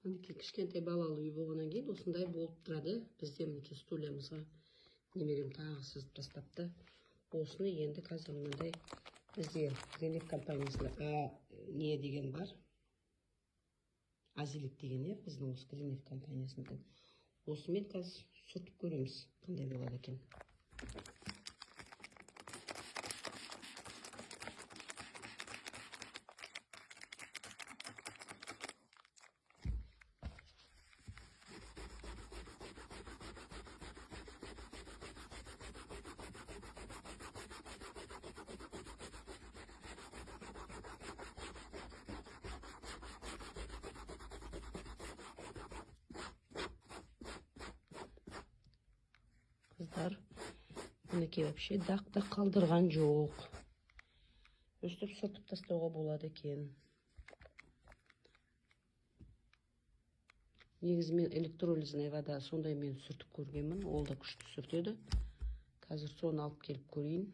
Мінекей кішкентай балалы үй болғаннан кейін осындай болып тұрады. Бізде мінекей стульямызға немерем тағы сызып тастапты. Осыны енді қазір мынандай бізде Зенит компаниясында не деген бар? Азилик деген, біздің осы Зенит компаниясында. Осымен қазір сүртіп көреміз, қандай болады екен. Қыздар, мінекей вообще дақ қалдырған жоқ. Өстіп сүртіп тастауға болады екен. Негізі мен электролизная вода сондай мен сүртіп көргенмін, ол да күшті сүртеді. Қазір соны алып келіп көрейін.